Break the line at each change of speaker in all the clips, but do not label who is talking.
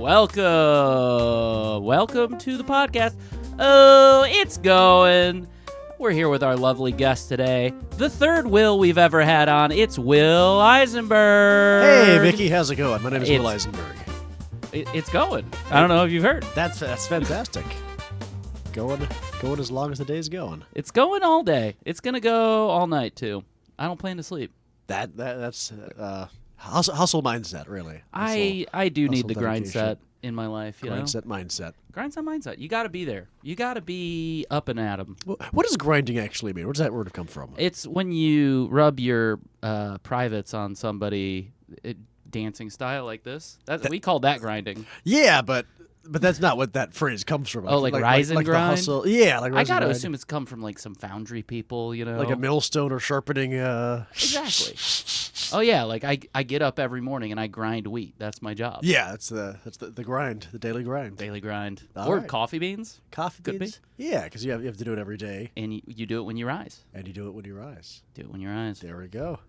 Welcome to the podcast. Oh, it's going. We're here with our lovely guest today. The third Will we've ever had on. It's Will Isenberg.
Hey, Mickey, how's it going? My name is Will Isenberg.
It's going. I don't know if you've heard.
That's fantastic. Going as long as the day's going.
It's going all day. It's gonna go all night too. I don't plan to sleep.
That's hustle mindset, really.
I do need the grind
dedication.
set in my life.
Grind set mindset.
Grind set mindset. You got to be there. You got to be up and at 'em.
What does grinding actually mean? Where does that word come from?
It's when you rub your privates on somebody dancing style like this. We call that grinding.
Yeah, but that's not what that phrase comes from.
Oh, like rise and grind?
The hustle. Yeah, like rise
I got to
and grind.
assume it's come from like some foundry people, you know?
Like a millstone or sharpening.
Exactly. Oh yeah, like I get up every morning and I grind wheat. That's my job.
Yeah, that's the grind, the daily grind.
Daily grind.
All
or
right.
coffee beans.
Coffee
Could
beans? Yeah, because you have to do it every day.
And you do it when you rise.
And you do it when you rise.
Do it when you rise.
There we go.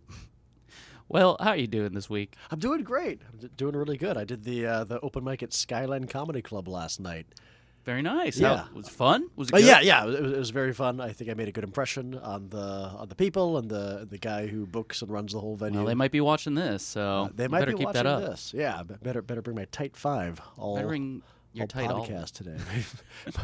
Well, how are you doing this week?
I'm doing great. I'm doing really good. I did the open mic at Skyline Comedy Club last night.
Very nice.
Yeah.
How, was it fun? Was it good?
Yeah. It was very fun. I think I made a good impression on the people and the guy who books and runs the whole venue.
Well, they might be watching this, so
they might
better
be
keep
watching
that up.
this. Yeah, better bring my tight five.
Better bring your tight all.
podcast today.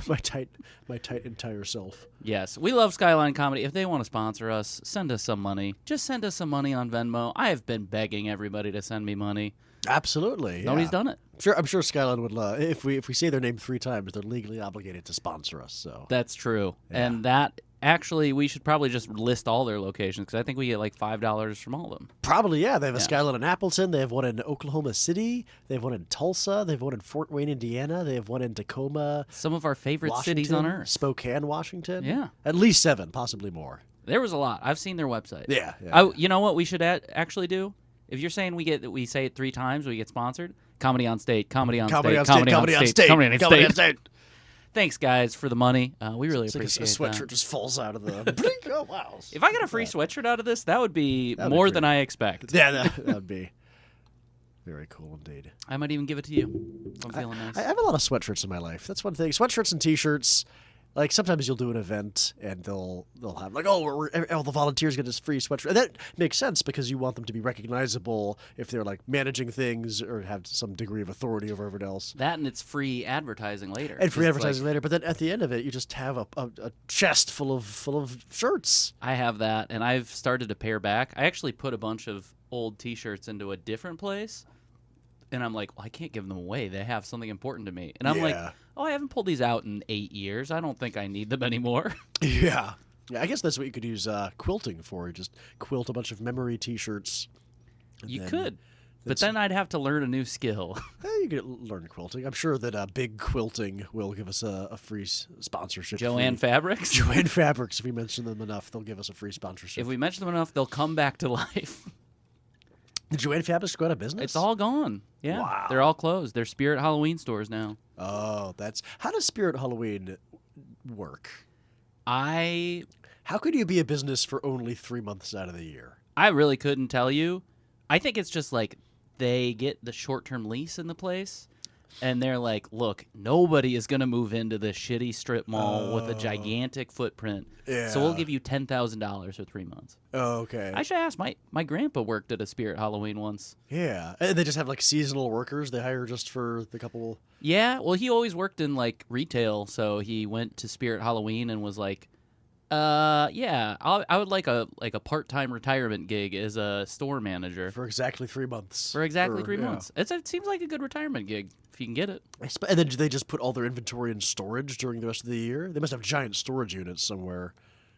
my tight entire self.
Yes, we love Skyline Comedy. If they want to sponsor us, send us some money. Just send us some money on Venmo. I have been begging everybody to send me money.
Absolutely.
Nobody's done it.
I'm sure Skyline would love if we say their name 3 times, they're legally obligated to sponsor us. So
that's true,
yeah.
And that actually we should probably just list all their locations because I think we get like $5 from all of them.
Probably, yeah. They have a Skyline in Appleton. They have one in Oklahoma City. They have one in Tulsa. They have one in Fort Wayne, Indiana. They have one in Tacoma.
Some of our favorite
Washington,
cities on earth.
Spokane, Washington.
Yeah.
At least 7, possibly more.
There was a lot. I've seen their website.
Yeah.
You know what we should actually do? If you're saying we say it 3 times, we get sponsored. Comedy on State, comedy on
Comedy
state,
on State,
comedy on state, comedy on
Comedy on
state.
State.
Thanks, guys, for the money. We really
It's like
appreciate
a sweatshirt
that.
just falls out of the. Blink, oh wow!
If I get a free sweatshirt out of this, that would be
That'd be
more
great.
than I expect.
Yeah, that would be very cool indeed.
I might even give it to you. I'm feeling nice.
I have a lot of sweatshirts in my life. That's one thing. Sweatshirts and T-shirts. Like sometimes you'll do an event and they'll have like, all the volunteers get this free sweatshirt. And that makes sense because you want them to be recognizable if they're like managing things or have some degree of authority over everyone else.
That and it's free advertising later.
And free
It's
advertising
like,
later. But then at the end of it, you just have a chest full of shirts.
I have that, and I've started to pare back. I actually put a bunch of old T-shirts into a different place. And I'm like, well, I can't give them away. They have something important to me. And I'm like, oh, I haven't pulled these out in 8 years. I don't think I need them anymore.
Yeah. I guess that's what you could use quilting for. You just quilt a bunch of memory T-shirts.
You could. But then I'd have to learn a new skill.
You could learn quilting. I'm sure that Big Quilting will give us a free sponsorship.
Joanne Fabrics?
Joanne Fabrics. If we mention them enough, they'll give us a free sponsorship.
If we mention them enough, they'll come back to life.
Did Joanne Fabrics go out of business?
It's all gone. Yeah.
Wow.
They're all closed. They're Spirit Halloween stores now.
Oh, how does Spirit Halloween work?
How
could you be a business for only 3 months out of the year?
I really couldn't tell you. I think it's just like they get the short-term lease in the place, and they're like, look, nobody is going to move into this shitty strip mall with a gigantic footprint.
Yeah.
So we'll give you $10,000 for 3 months.
Oh, okay.
I should ask. My grandpa worked at a Spirit Halloween once.
Yeah. And they just have like seasonal workers they hire just for the couple.
Yeah. Well, he always worked in like retail, so he went to Spirit Halloween and was like, yeah, I would like a part-time retirement gig as a store manager.
For exactly 3 months.
For exactly 3 months. It seems like a good retirement gig if you can get it.
And then do they just put all their inventory in storage during the rest of the year? They must have giant storage units somewhere.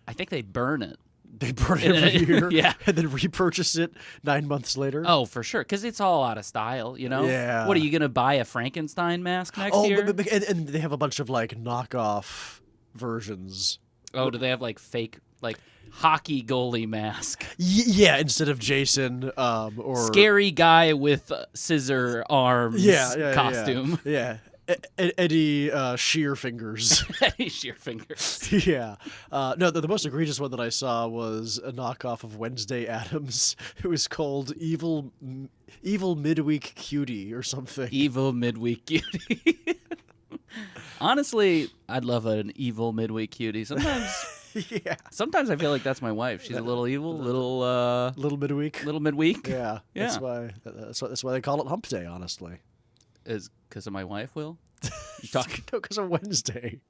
I think they burn it.
They burn it every year,
yeah,
and then repurchase it 9 months later.
Oh, for sure, because it's all out of style, you know.
Yeah.
What are you gonna buy a Frankenstein mask next year?
And they have a bunch of like knockoff versions.
Oh, do they have like fake like hockey goalie mask?
Yeah, instead of Jason or
scary guy with scissor arms.
Yeah,
costume.
Yeah. Eddie Sheer Fingers.
Eddie Sheer Fingers.
Yeah. No, the most egregious one that I saw was a knockoff of Wednesday Addams. It was called Evil Midweek Cutie or something.
Evil Midweek Cutie. Honestly, I'd love an evil midweek cutie. Sometimes I feel like that's my wife. She's a little evil,
little midweek.
Little midweek.
Yeah. That's why they call it Hump Day. Honestly,
is because of my wife. Will you talking?
No, because of Wednesday.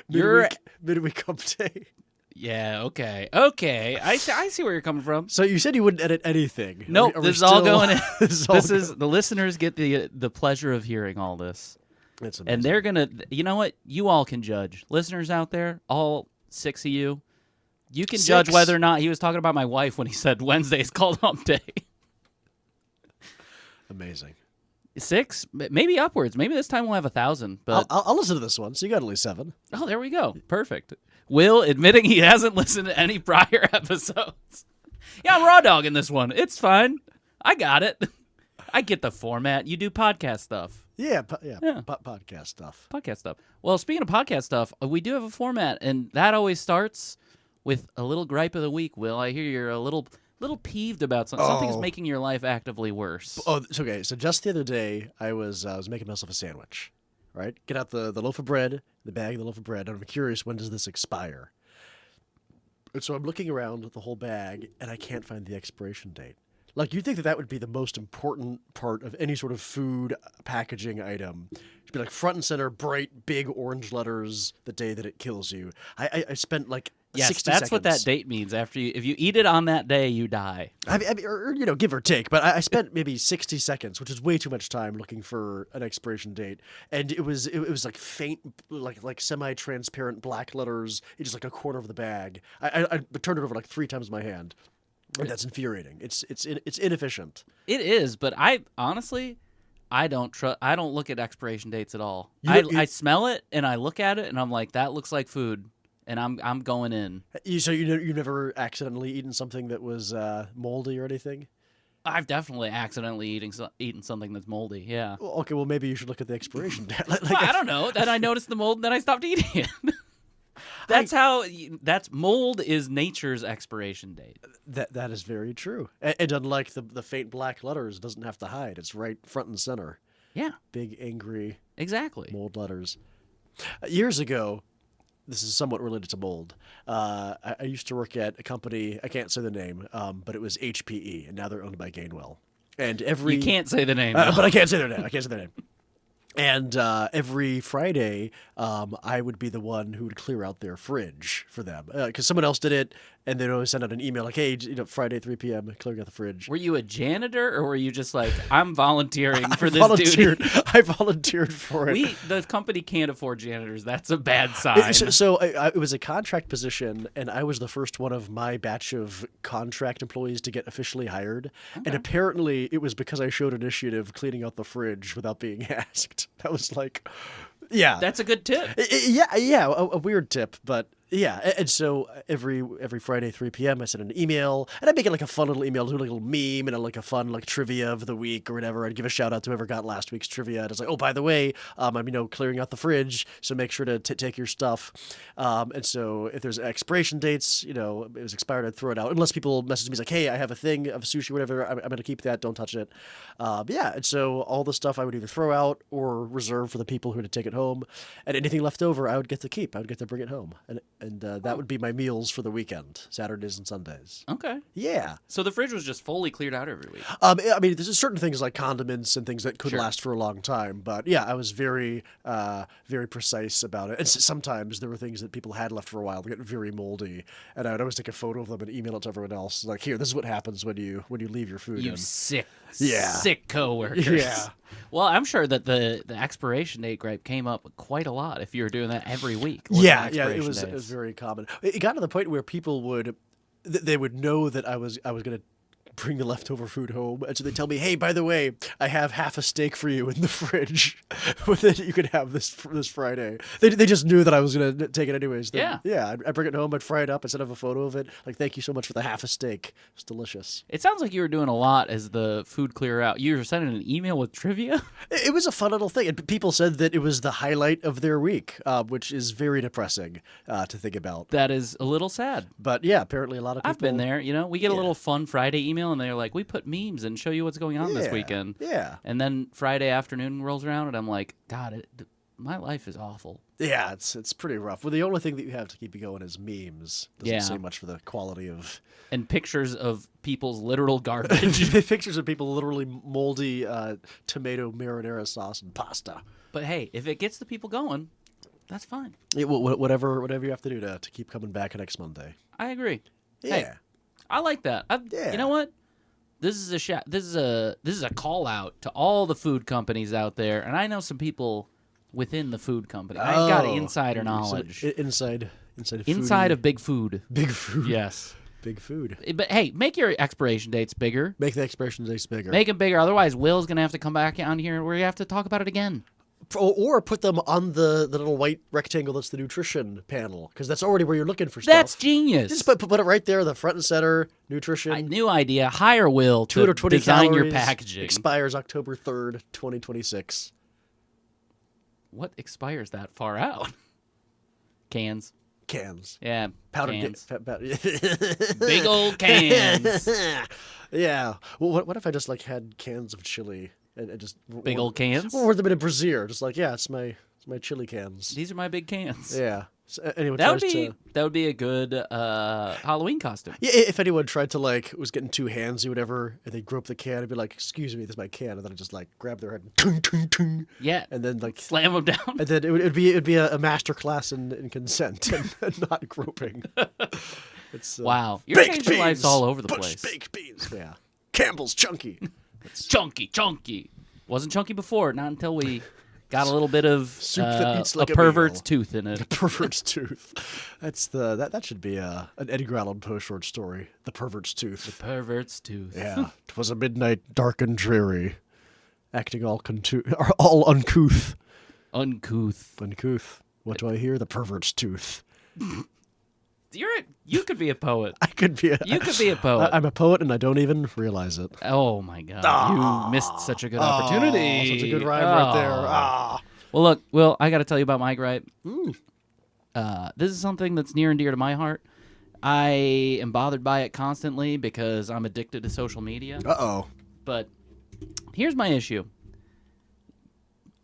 Midweek Hump Day.
Yeah. Okay. I see where you're coming from.
So you said you wouldn't edit anything.
Nope. This is all going in. The listeners get the pleasure of hearing all this.
It's amazing.
And they're gonna. You know what? You all can judge. Listeners out there, all 6 of you. You can judge whether or not he was talking about my wife when he said Wednesday's called Hump Day.
Amazing.
6, maybe upwards. Maybe this time we'll have 1,000. But
I'll listen to this one. So you got at least 7.
Oh, there we go. Perfect. Will admitting he hasn't listened to any prior episodes. Yeah, I'm raw dogging this one. It's fine. I got it. I get the format. You do podcast stuff.
Yeah. Podcast stuff.
Podcast stuff. Well, speaking of podcast stuff, we do have a format, and that always starts with a little gripe of the week. Will, I hear you're a little peeved about something. Something's making your life actively worse.
Oh, it's okay. So just the other day, I was making myself a sandwich. Right? Get out the loaf of bread, the bag of the loaf of bread, and I'm curious, when does this expire? And so I'm looking around the whole bag, and I can't find the expiration date. Like, you'd think that would be the most important part of any sort of food packaging item. It'd be like front and center, bright, big orange letters, the day that it kills you. I spent like 60
that's
seconds.
What that date means. If you eat it on that day, you die.
I mean, or give or take. But I spent maybe 60 seconds, which is way too much time looking for an expiration date. And it was like faint, like semi-transparent black letters in just like a corner of the bag. I turned it over like 3 times in my hand. And that's infuriating. It's inefficient.
It is, but I honestly, I don't look at expiration dates at all. I smell it and I look at it and I'm like, that looks like food, and I'm going in.
So you never accidentally eaten something that was moldy or anything?
I've definitely accidentally eaten something that's moldy. Yeah.
Okay, well maybe you should look at the expiration date.
I don't know. Then I noticed the mold, and then I stopped eating it. That's mold is nature's expiration date.
That is very true. And unlike the faint black letters, it doesn't have to hide. It's right front and center.
Yeah.
Big, angry
exactly
mold letters. Years ago, this is somewhat related to mold. I used to work at a company, I can't say the name, but it was HPE, and now they're owned by Gainwell. And
you can't say the name.
But I can't say their name. And every Friday, I would be the one who would clear out their fridge for them. Because someone else did it, and they'd always send out an email like, hey, Friday, 3 p.m., clearing out the fridge.
Were you a janitor, or were you just like, I'm volunteering for this dude?
I volunteered for it.
The company can't afford janitors. That's a bad sign.
So it was a contract position, and I was the first one of my batch of contract employees to get officially hired. Okay. And apparently it was because I showed initiative cleaning out the fridge without being asked. That was like, yeah.
That's a good tip.
A weird tip, but yeah. And so every Friday, 3 p.m., I send an email, and I make it like a fun little email, do like a little meme and like a fun like trivia of the week or whatever. I'd give a shout out to whoever got last week's trivia. And it's like, oh, by the way, I'm clearing out the fridge, so make sure to take your stuff. And so if there's expiration dates, it was expired, I'd throw it out. Unless people message me like, hey, I have a thing of sushi, whatever. I'm going to keep that. Don't touch it. And so all the stuff I would either throw out or reserve for the people who had to take it home, and anything left over I would get to keep. I would get to bring it home, and that would be my meals for the weekend, Saturdays and Sundays.
Okay.
Yeah.
So the fridge was just fully cleared out every week.
I mean, there's certain things like condiments and things that could last for a long time, but yeah, I was very, very precise about it. And sometimes there were things that people had left for a while that get very moldy, and I would always take a photo of them and email it to everyone else. Like, here, this is what happens when you leave your food.
You sick coworkers.
Yeah.
Well, I'm sure that the expiration date gripe came up quite a lot if you were doing that every week.
Yeah, it was very common. It got to the point where people would know that I was going to bring the leftover food home, and so they tell me, "Hey, by the way, I have half a steak for you in the fridge, that you can have this Friday." They just knew that I was gonna take it anyways. Yeah. I bring it home, I'd fry it up, I'd send them a photo of it. Like, thank you so much for the half a steak. It's delicious.
It sounds like you were doing a lot as the food clear out. You were sending an email with trivia?
It was a fun little thing. And people said that it was the highlight of their week, which is very depressing to think about.
That is a little sad.
But yeah, apparently a lot of people...
I've been there. We get a little fun Friday email, and they're like, we put memes and show you what's going on this weekend.
Yeah.
And then Friday afternoon rolls around, and I'm like, God, my life is awful.
Yeah, it's pretty rough. Well, the only thing that you have to keep you going is memes. Doesn't say much for the quality of...
And pictures of people's literal garbage.
Pictures of people literally moldy tomato marinara sauce and pasta.
But hey, if it gets the people going, that's fine.
Yeah, whatever you have to do to keep coming back next Monday.
I agree.
Yeah.
Hey, I like that. You know what? This is a call out to all the food companies out there, and I know some people within the food company. I got insider knowledge.
Inside
of Big Food.
Big Food.
Yes.
Big Food.
But hey, make your expiration dates bigger.
Make the expiration dates bigger.
Make them bigger. Otherwise, Will's going to have to come back on here where you have to talk about it again.
Or put them on the little white rectangle that's the nutrition panel, because that's already where you're looking for stuff.
That's genius.
Just put it right there, the front and center, nutrition.
New idea. Hire Will to design your packaging.
Expires October 3rd, 2026.
What expires that far out? Cans. Yeah, cans. Big old cans.
Yeah. Well, what if I just had cans of chili and just
big old cans?
Or them in a brazier, just it's my chili cans.
These are my big cans.
Yeah. So anyone
that would be a good Halloween costume.
Yeah, if anyone tried to was getting too handsy, whatever, and they grew up the can and be like, "Excuse me, this is my can," and then I just grab their head and tung, tung, tung,
yeah,
and then
slam them down,
and then it'd be a master class in consent and not groping. It's
wow, you're changing lives all over the place.
Baked beans, yeah. Campbell's chunky.
It's chunky. Wasn't chunky before, not until we got a little bit of
soup that eats like
a pervert's tooth in it.
A pervert's tooth. That's that should be an Edgar Allan Poe short story. The pervert's tooth.
The pervert's tooth.
Yeah. 'Twas a midnight dark and dreary, acting all uncouth. Uncouth. What do I hear? The pervert's tooth.
You could be a poet.
You could be a poet. I'm a poet, and I don't even realize it.
Oh my God! You missed such a good opportunity.
Such a good rhyme right there.
Well, look, Will, I got to tell you about my gripe. This is something that's near and dear to my heart. I am bothered by it constantly because I'm addicted to social media. But here's my issue.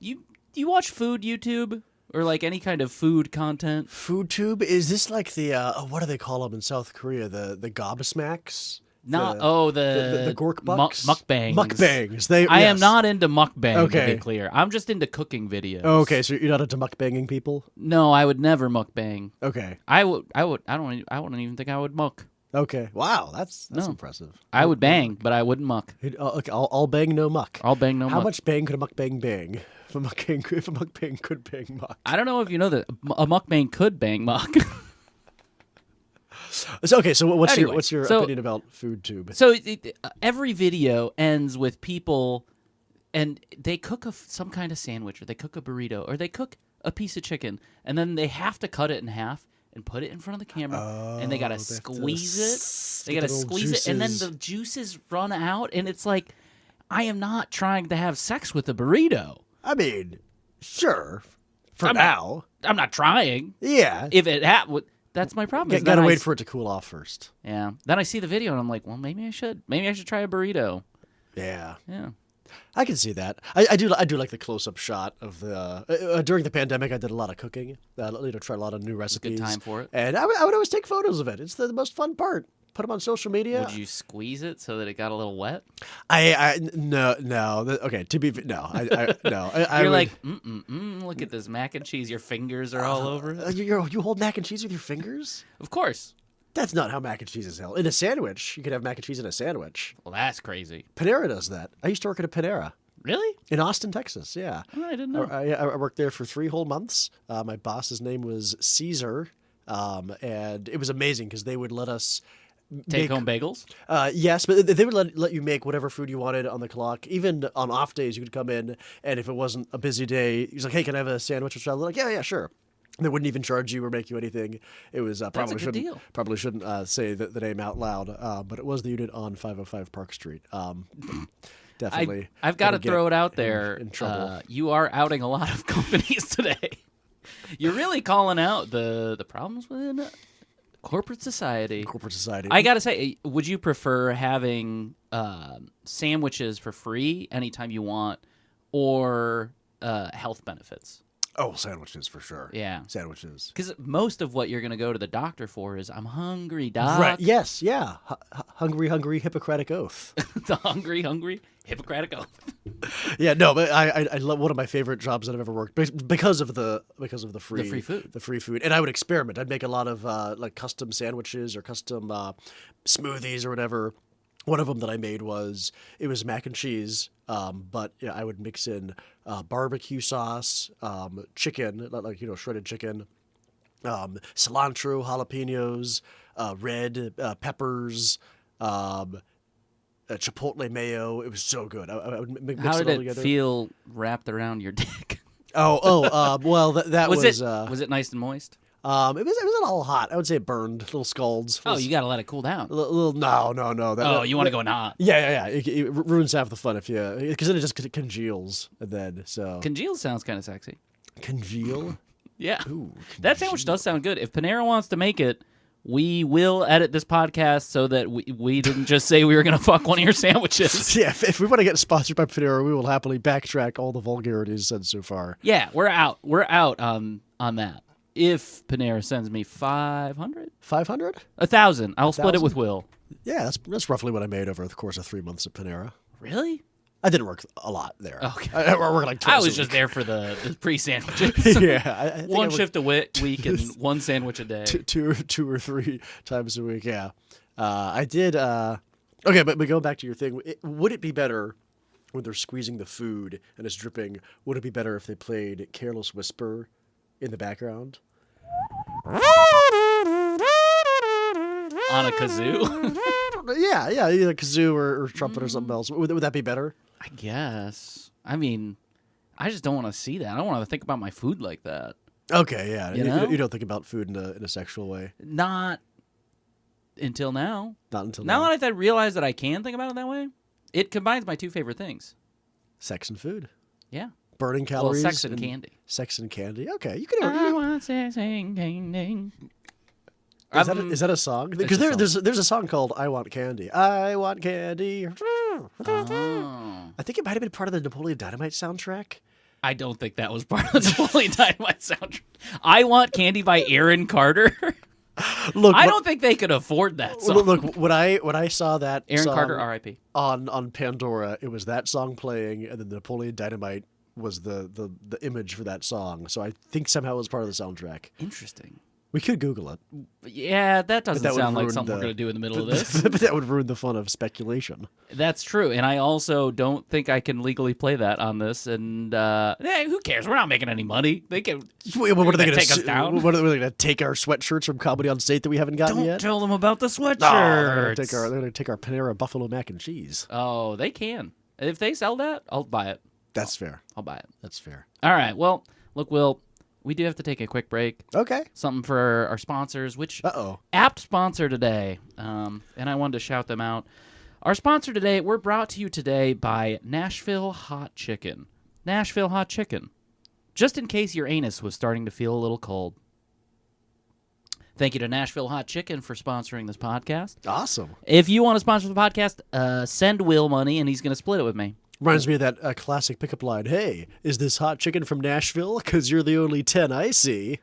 You watch food YouTube? Or any kind of food content.
FoodTube? Is this the what do they call them in South Korea? The gobsmacks?
The
gork bucks?
Mukbangs.
Mukbangs.
I am not into mukbang, to be clear. I'm just into cooking videos.
Okay, so you're not into mukbanging people?
No, I would never mukbang.
Okay.
I wouldn't even think I would muck.
Okay. Wow, that's impressive.
I would bang, but I wouldn't muck.
Okay, I'll bang, no muck.
I'll bang, no muck.
How much bang could a mukbang bang? If a mukbang could bang muck.
I don't know if you know that a mukbang could bang muck.
So what's your opinion about FoodTube?
So every video ends with people, and they cook some kind of sandwich, or they cook a burrito, or they cook a piece of chicken, and then they have to cut it in half and put it in front of the camera, and they gotta squeeze it. They gotta squeeze it, and then the juices run out, and it's like, I am not trying to have sex with a burrito.
I mean, sure, now.
I'm not trying.
Yeah.
If it that's my problem.
Gotta wait for it to cool off first.
Yeah. Then I see the video, and I'm like, well, maybe I should. Maybe I should try a burrito.
Yeah.
Yeah.
I can see that. I do like the close-up shot of the during the pandemic. I did a lot of cooking. Tried a lot of new recipes.
Good time for it.
And I would always take photos of it. It's the most fun part. Put them on social media.
Would you squeeze it so that it got a little wet?
No. Okay,
You're like, look at this mac and cheese. Your fingers are all over it.
You hold mac and cheese with your fingers?
Of course.
That's not how mac and cheese is held. In a sandwich, you could have mac and cheese in a sandwich.
Well, that's crazy.
Panera does that. I used to work at a Panera.
Really?
In Austin, Texas, yeah.
Oh, I didn't know.
I worked there for 3 whole months. My boss's name was Caesar, and it was amazing because they would let us
Take-home bagels?
Yes, but they would let you make whatever food you wanted on the clock. Even on off days, you could come in, and if it wasn't a busy day, he's like, "Hey, can I have a sandwich or something?" Like, yeah, sure. They wouldn't even charge you or make you anything. It was probably shouldn't say the name out loud, but it was the unit on 505 Park Street. Definitely.
I've got to throw it out there.
In trouble.
You are outing a lot of companies today. You're really calling out the problems within corporate society. I got to say, would you prefer having sandwiches for free anytime you want or health benefits?
Oh, sandwiches for sure.
Yeah.
Sandwiches.
Because most of what you're going to go to the doctor for is, I'm hungry, doc.
Right. Yes. Yeah. Hungry, Hippocratic oath.
The hungry, Hippocratic oath.
Yeah. No, but I love one of my favorite jobs that I've ever worked because of the free
food.
The free food, and I would experiment. I'd make a lot of like custom sandwiches or custom smoothies or whatever. One of them that I made was mac and cheese, but I would mix in barbecue sauce, chicken, like shredded chicken, cilantro, jalapenos, red peppers, chipotle mayo. It was so good. I would mix
How
it
did
all together.
feel wrapped around your dick?
Well, that was
was it nice and moist?
It wasn't all hot. I would say it burned, little scalds.
Oh, you got to let it cool down.
No.
You want to go in hot?
Yeah. It ruins half the fun because then it just congeals, and then so.
Congeal sounds kind of sexy.
Congeal?
Yeah.
Ooh,
that sandwich does sound good. If Panera wants to make it, we will edit this podcast so that we didn't just say we were going to fuck one of your sandwiches.
Yeah, if we want to get sponsored by Panera, we will happily backtrack all the vulgarities said so far.
Yeah, we're out. We're out on that. If Panera sends me 500?
500?
1,000. I'll split it with Will.
Yeah, that's roughly what I made over the course of 3 months at Panera.
Really?
I didn't work a lot there.
Okay.
I worked like twice
I was
a
just
week.
there for the pre-sandwiches.
Yeah. I think
one shift a week and one sandwich a day.
Two or three times a week, yeah. I did... Okay, but going back to your thing, would it be better when they're squeezing the food and it's dripping, would it be better if they played Careless Whisper in the background?
On a kazoo?
Yeah, either kazoo or trumpet or something else. Would that be better?
I guess. I mean, I just don't want to see that. I don't want to think about my food like that.
Okay, yeah.
You
don't think about food in a sexual way.
Not until now.
Not until now.
Now that I realize that I can think about it that way, it combines my two favorite things.
Sex and food.
Yeah.
Burning calories.
Well, sex and candy.
Sex and candy. Okay, you can.
I want sex and candy.
Is that a song? Because there's a song called "I Want Candy." I want candy.
Oh.
I think it might have been part of the Napoleon Dynamite soundtrack.
I don't think that was part of the Napoleon Dynamite soundtrack. "I Want Candy" by Aaron Carter.
Look,
I don't think they could afford that song.
Look, when I saw that
Aaron
song
Carter, R.I.P.
on Pandora, it was that song playing, and then the Napoleon Dynamite was the image for that song. So I think somehow it was part of the soundtrack.
Interesting.
We could Google it.
Yeah, that doesn't sound like
ruin
something we're going to do in the middle of this.
But that would ruin the fun of speculation.
That's true, and I also don't think I can legally play that on this. And who cares? We're not making any money. They can.
What are they going to
take us down?
What are they going to take our sweatshirts from Comedy on State that we haven't gotten
Don't
yet?
tell them about the sweatshirts.
No, they're going to take our Panera Buffalo mac and cheese.
Oh, they can. If they sell that, I'll buy it.
That's fair.
I'll buy it.
That's fair.
All right. Well, look, Will, we do have to take a quick break.
Okay.
Something for our sponsors, which
Uh-oh.
apt sponsor today, and I wanted to shout them out. Our sponsor today, we're brought to you today by Nashville Hot Chicken. Nashville Hot Chicken. Just in case your anus was starting to feel a little cold. Thank you to Nashville Hot Chicken for sponsoring this podcast.
Awesome.
If you want to sponsor the podcast, send Will money, and he's going to split it with me.
Reminds me of that classic pickup line. Hey, is this hot chicken from Nashville? Because you're the only 10 I see.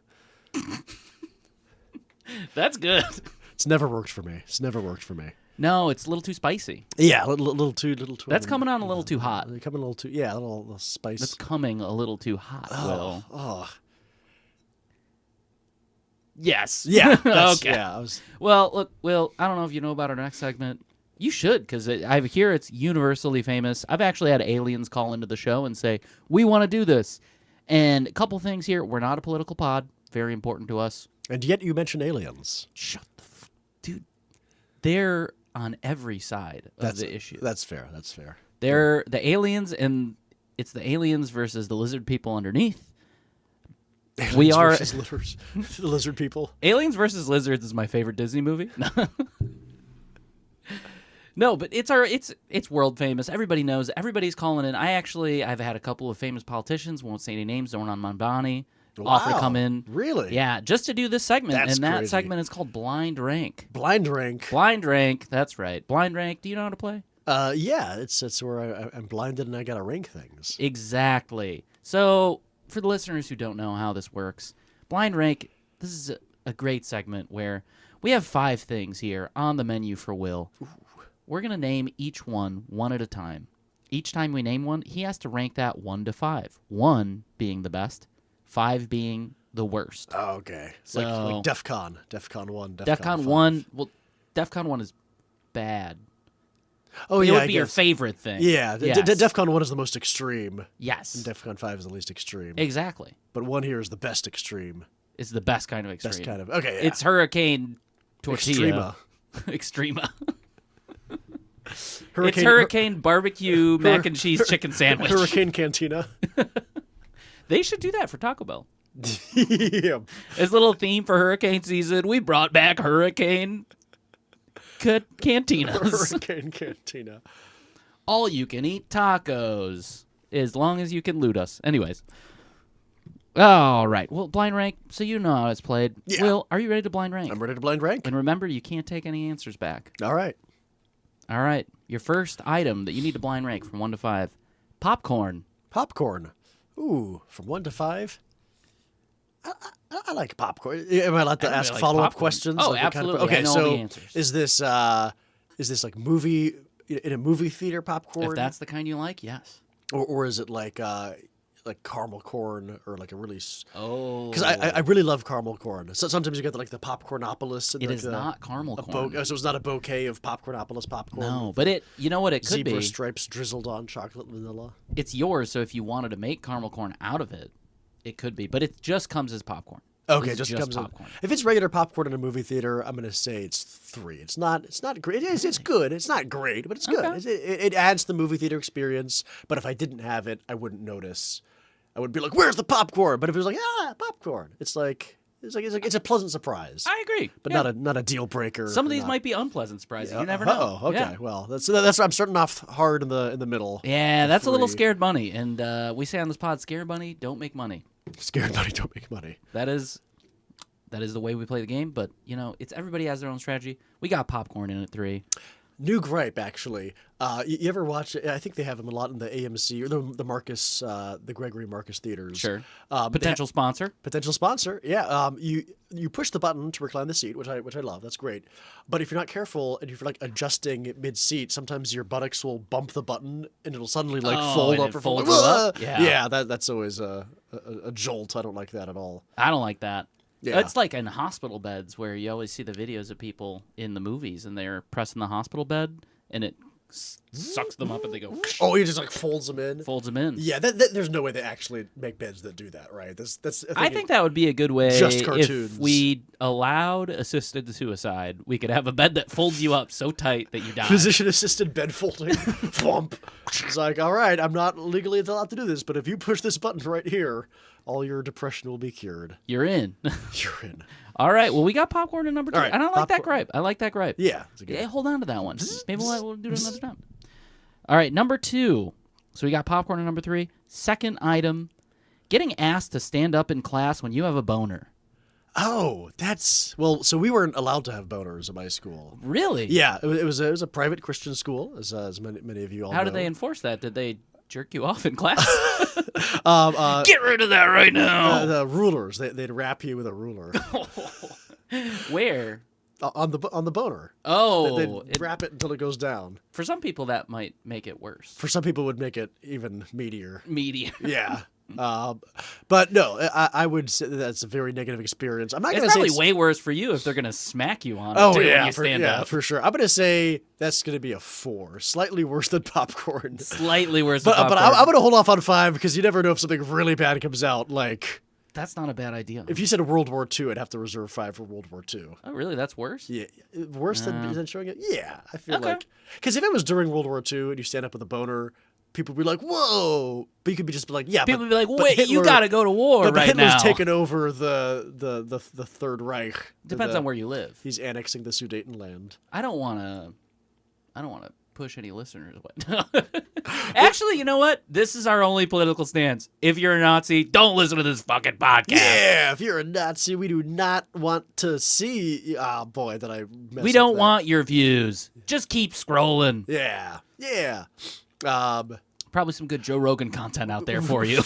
That's good.
It's never worked for me.
No, it's a little too spicy.
Yeah, a little too.
That's coming on a little too hot.
Coming a little too. Yeah, a little spice.
That's coming a little too hot, Will.
Oh.
Yes.
Yeah.
Okay.
Yeah.
Well, look, Will, I don't know if you know about our next segment. You should, because I hear it's universally famous. I've actually had aliens call into the show and say, we want to do this. And a couple things here. We're not a political pod. Very important to us.
And yet you mention aliens.
Shut the dude. they're on every side of the issue.
That's fair. That's fair.
They're the aliens, and it's the aliens versus the lizard people underneath.
Aliens versus the lizard people.
Aliens versus Lizards is my favorite Disney movie. No, but it's world famous. Everybody knows. Everybody's calling in. I've had a couple of famous politicians. Won't say any names. Don't on Monbani.
Wow.
Offer to come in.
Really?
Yeah, just to do this segment.
That's
and that
crazy.
segment is called Blind Rank.
Blind rank.
Blind Rank. That's right. Blind Rank. Do you know how to play?
Yeah, it's where I'm blinded and I gotta rank things.
Exactly. So, for the listeners who don't know how this works, Blind Rank, this is a great segment where we have 5 things here on the menu for Will. Ooh. We're going to name each one at a time. Each time we name one, he has to rank that 1 to 5. 1 being the best, 5 being the worst.
Oh, okay.
So,
like DEFCON 1,
DEFCON 1, well, DEFCON 1 is bad.
Oh,
it
yeah,
would be your favorite thing.
Yeah,
yes.
DEFCON 1 is the most extreme.
Yes.
And DEFCON 5 is the least extreme.
Exactly.
But 1 here is the best extreme.
It's the best kind of extreme.
Best kind of, okay, yeah.
It's Hurricane Tortilla.
Extrema.
It's Hurricane Barbecue Mac and Cheese Chicken Sandwich.
Hurricane Cantina.
They should do that for Taco Bell.
Yeah.
As a little theme for hurricane season, we brought back Hurricane Cantinas.
Hurricane Cantina.
All you can eat tacos, as long as you can loot us. Anyways. All right. Well, blind rank, so you know how it's played.
Yeah.
Will, are you ready to blind rank?
I'm ready to blind rank.
And remember, you can't take any answers back.
All right.
All right. Your first item that you need to blind rank from 1 to 5. Popcorn.
Popcorn. Ooh, from 1 to 5? I like popcorn. Am I allowed to ask follow-up questions?
Oh,
like
absolutely.
Okay,
I know
so
all the answers.
is this like movie in a movie theater popcorn?
If that's the kind you like, yes.
Or is it like caramel corn or like a really?
Oh,
because I really love caramel corn. So sometimes you get like the popcornopolis. And
it
like
is not caramel corn.
So it's not a bouquet of popcornopolis popcorn.
No, but you know what it could
zebra
be?
Stripes drizzled on chocolate and vanilla.
It's yours, so if you wanted to make caramel corn out of it, it could be. But it just comes as popcorn.
Okay,
It's
just comes
popcorn.
If it's regular popcorn in a movie theater, I'm gonna say it's 3. It's not great. It's good. It's not great, but it's good.
Okay.
It adds to the movie theater experience. But if I didn't have it, I wouldn't notice. I would be like, "Where's the popcorn?" But if it was like, popcorn, it's a pleasant surprise.
I agree,
but
yeah.
not a deal breaker.
Some of these might be unpleasant surprises. You never know.
Oh, okay.
Yeah.
Well, that's I'm starting off hard in the middle.
Yeah, that's a little
3.
scared money, and we say on this pod, scared money don't make money.
Scared money don't make money.
That is the way we play the game. But it's everybody has their own strategy. We got popcorn in at 3.
New gripe, actually. You ever watch? I think they have them a lot in the AMC or the Marcus, the Gregory Marcus theaters.
Sure. Potential sponsor.
Potential sponsor. Yeah. You push the button to recline the seat, which I love. That's great. But if you're not careful and if you're like adjusting mid seat, sometimes your buttocks will bump the button and it'll suddenly fold up or fold
up.
Yeah. That's always a jolt. I don't like that at all.
I don't like that.
Yeah.
It's like in hospital beds where you always see the videos of people in the movies and they're pressing the hospital bed and it sucks them up and they go.
Oh, he just like folds them in.
Folds them in.
Yeah, there's no way they actually make beds that do that, right?
I think that would be a good way.
Just cartoons.
If we allowed assisted suicide, we could have a bed that folds you up so tight that you die.
Physician-assisted bed folding. Thwomp. It's like, all right, I'm not legally allowed to do this, but if you push this button right here, all your depression will be cured.
You're in.
You're in.
All right. Well, we got popcorn in number 2.
Right,
and I like that gripe. I like that gripe.
Yeah.
Yeah, hold on to that one. Maybe we'll do it another time. All right. Number 2. So we got popcorn in number 3. Second item, getting asked to stand up in class when you have a boner.
Oh, so we weren't allowed to have boners at my school.
Really?
Yeah. It was a private Christian school, as many of you all know.
How did they enforce that? Did they jerk you off in class?
Get
rid of that right now.
The rulers, they'd wrap you with a ruler.
Where?
On the boner.
Oh.
They'd wrap it until it goes down.
For some people, that might make it worse.
For some people, it would make it even meatier.
Meatier.
Yeah. But no, I would say that's a very negative experience. I'm not going to say
it's probably way worse for you if they're going to smack you on it
oh
too
yeah,
when you stand up.
for sure. I'm going to say that's going to be a 4, slightly worse than popcorn.
Slightly worse than popcorn.
But I'm going to hold off on 5 because you never know if something really bad comes out, like
That's not a bad idea.
If you said World War II, I'd have to reserve 5 for World War II.
Oh, really? That's worse?
Yeah, worse than showing it? Yeah, I feel
Okay.
like... Because if it was during World War II and you stand up with a boner, people would be like, whoa! But you could just be like, yeah,
People
but,
would be like,
but
wait,
Hitler,
you got to go to war
but
right
Hitler's
now.
taken over the Third Reich.
Depends on where you live.
He's annexing the Sudetenland.
I don't want to push any listeners away. Actually, you know what? This is our only political stance. If you're a Nazi, don't listen to this fucking podcast.
Yeah, if you're a Nazi, we do not want to see... Oh, boy, that I messed
We
up
don't
that.
want your views. Just keep scrolling.
Yeah.
Probably some good Joe Rogan content out there for you.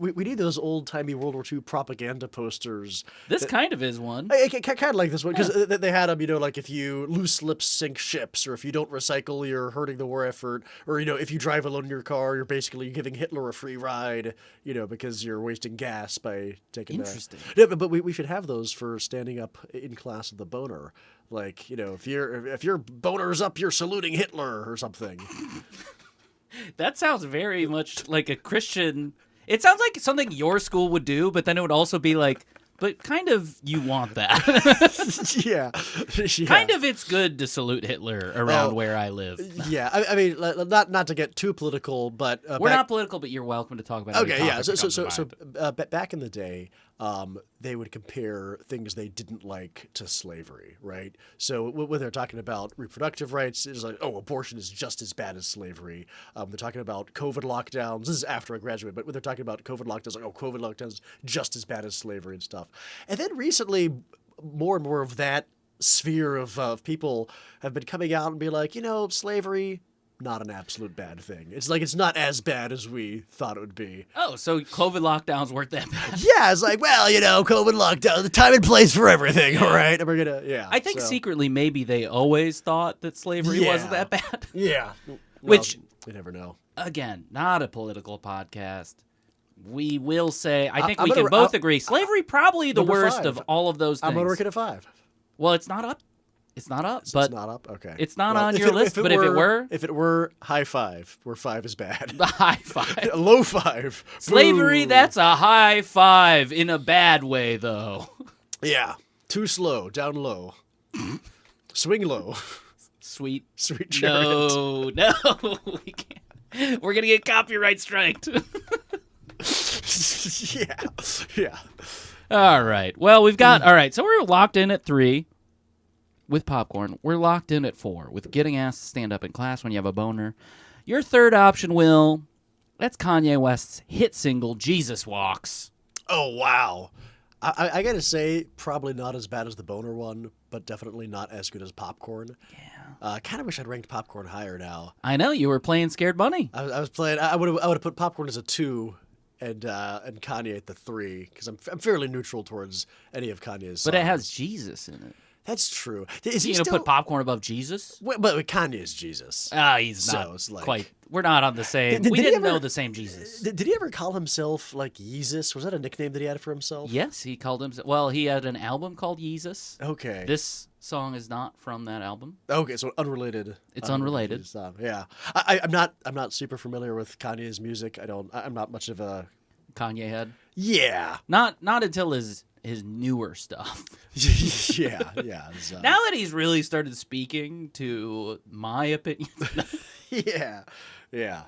we need those old-timey World War II propaganda posters.
This kind of is one.
I kind of like this one because they had them, like if you loose lips sink ships, or if you don't recycle, you're hurting the war effort, or if you drive alone in your car, you're basically giving Hitler a free ride, because you're wasting gas by taking.
Interesting.
Yeah, but we should have those for standing up in class of the boner, like if your boner's up, you're saluting Hitler or something.
That sounds very much like a Christian. It sounds like something your school would do, but then it would also be like, but kind of you want that.
Yeah.
Kind of it's good to salute Hitler around where I live.
Yeah, I mean, not to get too political, but
We're not political, but you're welcome to talk about any
okay, yeah.
topic
So
that comes to mind.
back in the day, they would compare things they didn't like to slavery, right? So when they're talking about reproductive rights, it's like, oh, abortion is just as bad as slavery. They're talking about COVID lockdowns. This is after I graduated, but when they're talking about COVID lockdowns, like, oh, COVID lockdowns just as bad as slavery and stuff. And then recently, more and more of that sphere of people have been coming out and be like, slavery, not an absolute bad thing. It's like it's not as bad as we thought it would be.
Oh, so COVID lockdowns weren't that bad.
Yeah, it's like, well, COVID lockdown, the time and place for everything, all right? And we're gonna, yeah.
I think secretly maybe they always thought that slavery wasn't that bad.
Yeah.
Which,
you never know.
Again, not a political podcast. We will say, I think
I'm
we
gonna-
can both agree, slavery probably the
Number
worst
5.
of all of those things.
I'm gonna work it at 5.
Well, it's not up. It's not up, but
It's not up? Okay.
it's not
Well,
on
if
your list, but if it were,
high 5, where 5 is bad.
the high 5.
Low 5.
Slavery,
Boo.
that's a high 5 in a bad way, though.
Yeah. Too slow, down low. Swing low.
Sweet.
Sweet chariot.
No, we can't. We're gonna get copyright striked.
Yeah.
All right. Well, we've got. All right. So we're locked in at 3 with popcorn. We're locked in at 4 with getting asked to stand up in class when you have a boner. Your third option, Will, that's Kanye West's hit single, Jesus Walks.
Oh, wow. I gotta say, probably not as bad as the boner one, but definitely not as good as popcorn. Yeah. Kind of wish I'd ranked popcorn higher now.
I know you were playing Scared Bunny.
I was playing. I would have put popcorn as a 2, and Kanye at the 3, because I'm fairly neutral towards any of Kanye's songs.
But it has Jesus in it.
That's true. Is he
You gonna
still
put popcorn above Jesus?
But Kanye is Jesus.
He's not
So it's like-
quite. We're not on the same.
Did
we
he
didn't
ever-
know the same Jesus.
Did he ever call himself like Yeezus? Was that a nickname that he had for himself?
Yes, he called himself. Well, he had an album called Yeezus.
Okay.
This song is not from that album.
Okay, so unrelated.
It's unrelated.
Stuff. Yeah, I'm not super familiar with Kanye's music. I'm not much of a.
Kanye head.
Yeah.
Not until his newer stuff.
Yeah.
Now that he's really started speaking to my opinion.
Yeah.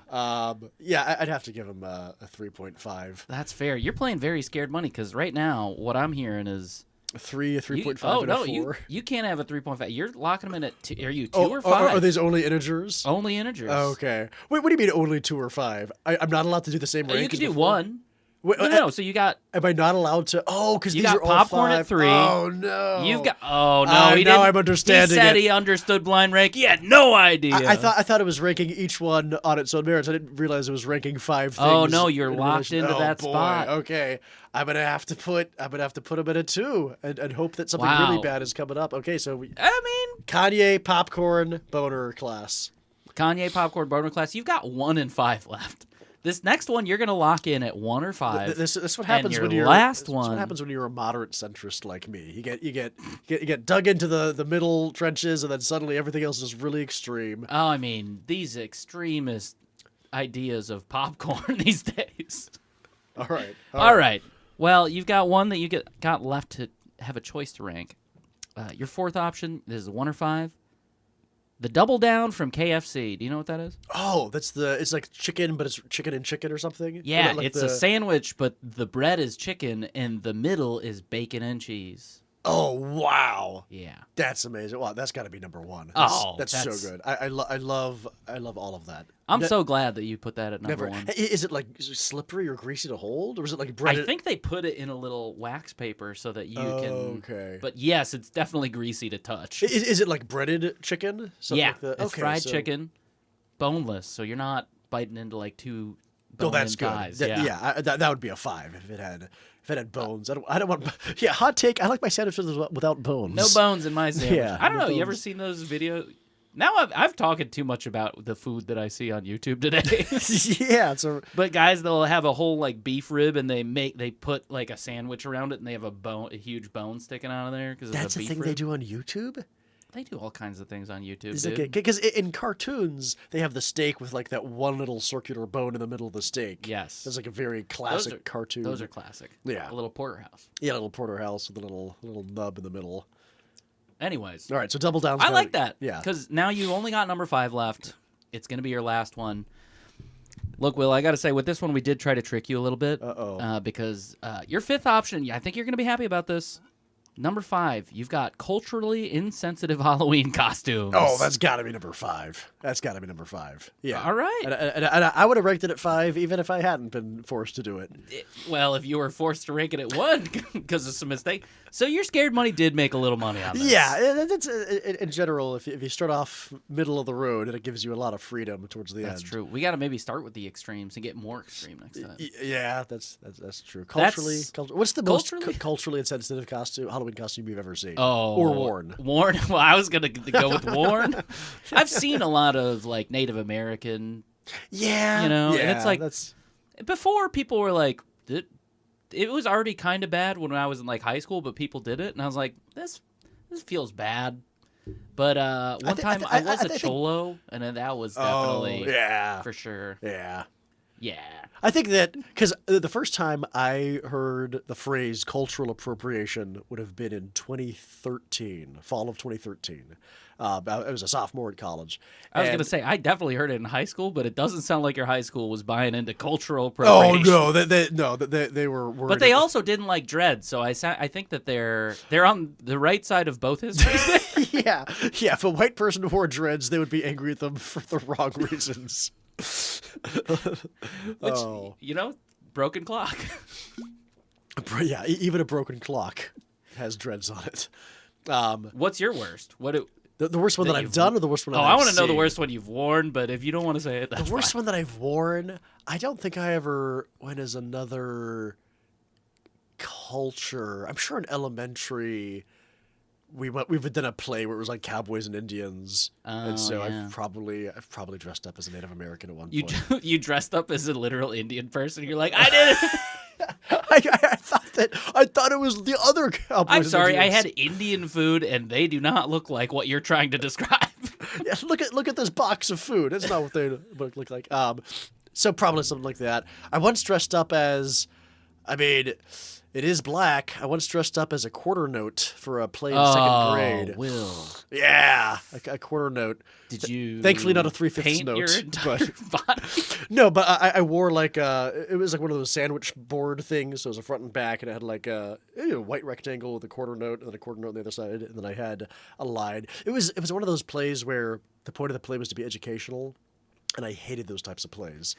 I'd have to give him a 3.5.
That's fair. You're playing very Scared Money because right now what I'm hearing is
A 3.5,
Oh
and a
no,
4.
you can't have a 3.5. You're locking them in at 2. Are you 2 or 5?
Are these only integers?
Only integers.
Okay. Wait, what do you mean only 2 or 5? I'm not allowed to do the same rank.
You can
as
do
before?
1.
Wait,
No. So you got
Am I not allowed to? Oh, because
You
these
got
are all
popcorn
5.
at 3.
Oh no!
You've got. Oh no!
Now
He didn't.
I'm understanding
He said
it.
he understood blind rank. He had no idea.
I thought it was ranking each one on its own merits. I didn't realize it was ranking 5 things.
Oh, no, you're
in
locked
relation-
into
oh,
that
boy.
spot.
Okay, I'm gonna have to put him at a 2 and hope that something
Wow.
really bad is coming up. Okay, so
I mean,
Kanye popcorn boner class.
Kanye popcorn boner class. You've got 1 and 5 left. This next one you're gonna lock in at 1 or 5.
This what
And
happens
your
when you're
last
this
one.
what happens when you're a moderate centrist like me. You get dug into the middle trenches, and then suddenly everything else is really extreme.
Oh, I mean, these extremist ideas of popcorn these days.
All right.
All right. Well, you've got one that you got left to have a choice to rank. Your fourth option is 1 or 5. The Double Down from KFC. Do you know what that is?
Oh, it's like chicken, but it's chicken and chicken or something?
Yeah,
like
it's a sandwich, but the bread is chicken and the middle is bacon and cheese.
Oh, wow.
Yeah.
That's amazing. Wow, that's got to be number 1. That's so good. I love all of that.
I'm so glad that you put that at number 1.
Is it slippery or greasy to hold, or is it like breaded?
I think they put it in a little wax paper so that you can.
Okay.
But yes, it's definitely greasy to touch.
Is it like breaded chicken? Something
yeah,
like that?
it's fried chicken, boneless, so you're not biting into like 2 bone
that's
thighs.
good. That would be a 5 if it had bones. I don't want. Yeah, hot take. I like my sandwiches without bones.
No bones in my sandwich.
Yeah,
I don't know.
bones.
You ever seen those videos? Now I've talked too much about the food that I see on YouTube today.
Yeah,
but guys, they'll have a whole like beef rib and they put like a sandwich around it and they have a huge bone sticking out of there because
that's
a beef
thing
rib.
They do on YouTube.
They do all kinds of things on YouTube.
Because in cartoons they have the steak with like that one little circular bone in the middle of the steak.
Yes,
that's like a very classic cartoon.
Those are classic.
Yeah,
a little porterhouse.
Yeah, a little porterhouse with a little nub in the middle.
Anyways.
All right, so Double Down.
I like that.
Yeah.
Because now you only got number 5 left. It's going to be your last one. Look, Will, I got to say, with this one, we did try to trick you a little bit. Because your 5th option, I think you're going to be happy about this. Number 5, you've got culturally insensitive Halloween costumes.
Oh, that's got to be number 5. Yeah.
All right.
And I would have ranked it at 5 even if I hadn't been forced to do it.
Well, if you were forced to rank it at 1 because of some mistake. So your Scared Money did make a little money on this.
Yeah, that's in general, if you start off middle of the road, it gives you a lot of freedom towards the end.
That's true. We got to maybe start with the extremes and get more extreme next time.
Yeah, that's true. Culturally, what's the most culturally insensitive Halloween costume you've ever seen?
Oh,
or worn?
Worn. Well, I was gonna go with worn. I've seen a lot of like Native American.
Yeah,
and it's like before people were like, it was already kind of bad when I was in like high school, but people did it, and I was like, this feels bad. But one time I was a cholo, and then that was definitely for sure. Yeah.
I think that because the first time I heard the phrase cultural appropriation would have been in 2013, fall of 2013. I was a sophomore in college.
I was going to say, I definitely heard it in high school, but it doesn't sound like your high school was buying into cultural appropriation.
Oh, no, they were.
But they also didn't like dread, so I think that they're on the right side of both histories.
Yeah. If a white person wore dreads, they would be angry at them for the wrong reasons.
Which, broken clock.
Yeah, even a broken clock has dreads on it.
What's your worst?
The worst one that I've done, or the worst one that I've
I want to know
seen?
the worst one you've worn, but if you don't want to say it, that's
the worst
fine.
one that I've worn, I don't think I ever went as another culture. I'm sure in elementary we've done a play where it was like cowboys and Indians, and so
yeah.
I've probably dressed up as a Native American at one point.
You dressed up as a literal Indian person. You're like, I did it.
I thought it was the otother cowboys.
I'm sorry,
I
had Indian food, and they do not look like what you're trying to describe.
Yeah, look at this box of food. It's not what they look like. So probably something like that. I once dressed up as, it is black. I once dressed up as a quarter note for a play in second grade.
Will.
Yeah, a quarter note.
Did you?
Thankfully, not a 3/5 note.
Your entire body?
No, but I wore like it was like one of those sandwich board things. So it was a front and back, and it had like a white rectangle with a quarter note, and then a quarter note on the other side, and then I had a line. It was one of those plays where the point of the play was to be educational, and I hated those types of plays.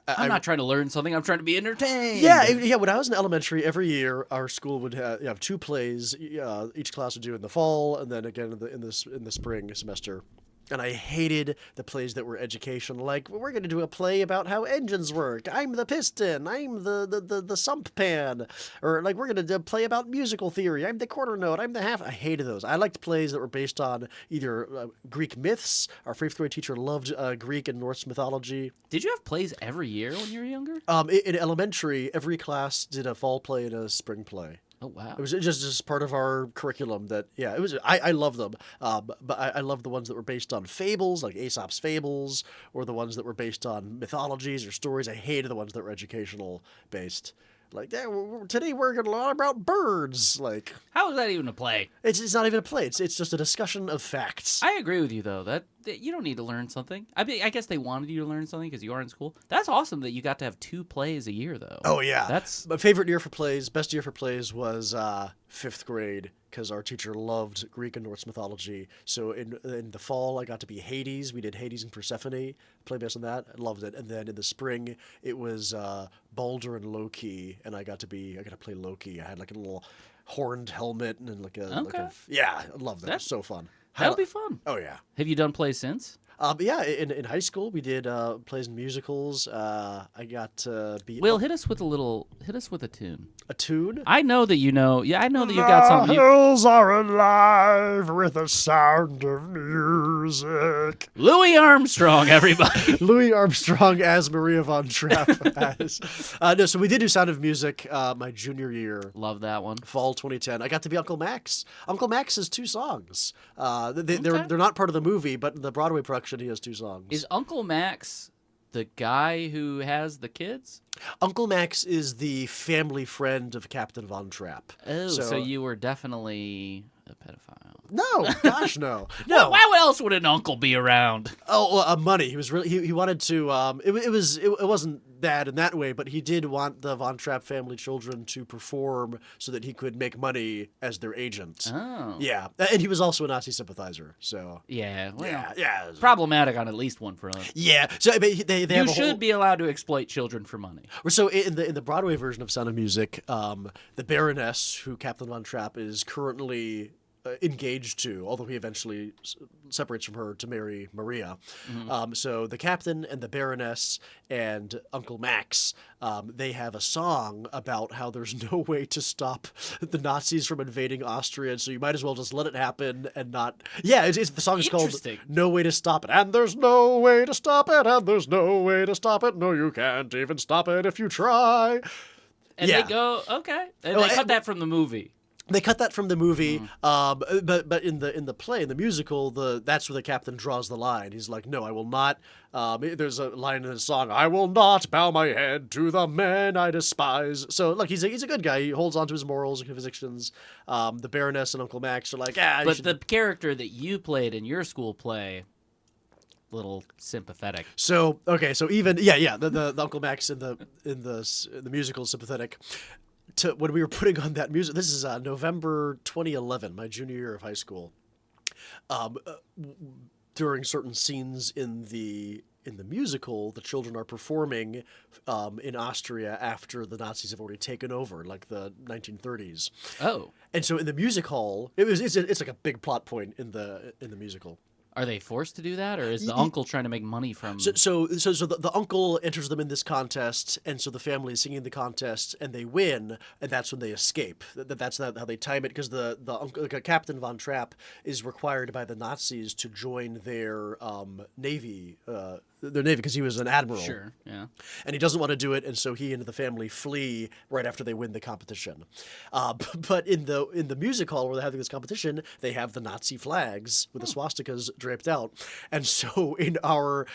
I'm not trying to learn something. I'm trying to be entertained.
Yeah. When I was in elementary, every year our school would have 2 plays. Each class would do in the fall, and then again in the spring semester. And I hated the plays that were educational. Like, we're going to do a play about how engines work. I'm the piston. I'm the sump pan. Or, like, we're going to do a play about musical theory. I'm the quarter note. I'm the half. I hated those. I liked plays that were based on either Greek myths. Our 5th grade teacher loved Greek and Norse mythology.
Did you have plays every year when you were younger?
In elementary, every class did a fall play and a spring play.
Oh, wow.
It was just part of our curriculum that, it was, I love them. But I love the ones that were based on fables, like Aesop's fables, or the ones that were based on mythologies or stories. I hated the ones that were educational based. Like, yeah, today we're going to learn about birds. Like,
How is that even a play?
it's not even a play. It's just a discussion of facts.
I agree with you though. That you don't need to learn something. I mean, I guess they wanted you to learn something because you are in school. That's awesome that you got to have 2 plays a year though.
Oh yeah,
That's
my favorite year for plays. Best year for plays was 5th grade because our teacher loved Greek and Norse mythology. So in the fall, I got to be Hades. We did Hades and Persephone. Played based on that. I loved it. And then in the spring, it was Balder and Loki, and I got to play Loki. I had like a little horned helmet and like a yeah, I loved that. It was so fun.
That'll be fun.
Oh yeah.
Have you done plays since?
Yeah, in high school we did plays and musicals. I got to be.
Will, hit us with a tune.
A tune?
I know that you know. Yeah, I know that you got something.
The hills are alive with the sound of music.
Louis Armstrong, everybody.
Louis Armstrong as Maria von Trapp as. No, so we did do Sound of Music my junior year.
Love that one.
Fall 2010. I got to be Uncle Max. Uncle Max has 2 songs. They're not part of the movie, but in the Broadway production he has 2 songs.
Is Uncle Max the guy who has the kids?
Uncle Max is the family friend of Captain Von Trapp.
Oh, so you were definitely a pedophile.
No, gosh, no. No.
Why else would an uncle be around?
Oh, money. He was really he wanted to. It wasn't bad in that way, but he did want the Von Trapp family children to perform so that he could make money as their agent.
Oh,
Yeah, and he was also a Nazi sympathizer. So
yeah, well,
yeah.
problematic on at least one front.
Yeah, so they
You should be allowed to exploit children for money.
So in the Broadway version of Sound of Music, the Baroness, who Captain Von Trapp is currently engaged to, although he eventually separates from her to marry Maria.
Mm-hmm.
So the captain and the Baroness and Uncle Max, they have a song about how there's no way to stop the Nazis from invading Austria, so you might as well just let it happen and not. Yeah, the song is called "No Way to Stop It," and there's no way to stop it, and there's no way to stop it. No, you can't even stop it if you try.
And they go, okay, and they cut that from the movie.
They cut that from the movie, but in the play, in the musical, that's where the captain draws the line. He's like, "No, I will not." There's a line in the song, "I will not bow my head to the men I despise." So, look, he's a good guy. He holds on to his morals and convictions. The Baroness and Uncle Max are like,
But the character that you played in your school play, little sympathetic.
So okay, so even the Uncle Max in the musical is sympathetic. When we were putting on that music, this is November 2011, my junior year of high school. During certain scenes in the musical, the children are performing in Austria after the Nazis have already taken over, like the 1930s.
Oh,
and so in the music hall, it's like a big plot point in the musical.
Are they forced to do that, or is the uncle trying to make money from?
So the uncle enters them in this contest, and so the family is singing the contest, and they win, and that's when they escape. That's not how they time it, because the uncle, Captain Von Trapp, is required by the Nazis to join their navy. Their navy, because he was an admiral.
Sure, yeah.
And he doesn't want to do it, and so he and the family flee right after they win the competition. But in the music hall where they're having this competition, they have the Nazi flags with the swastikas draped out. And so in our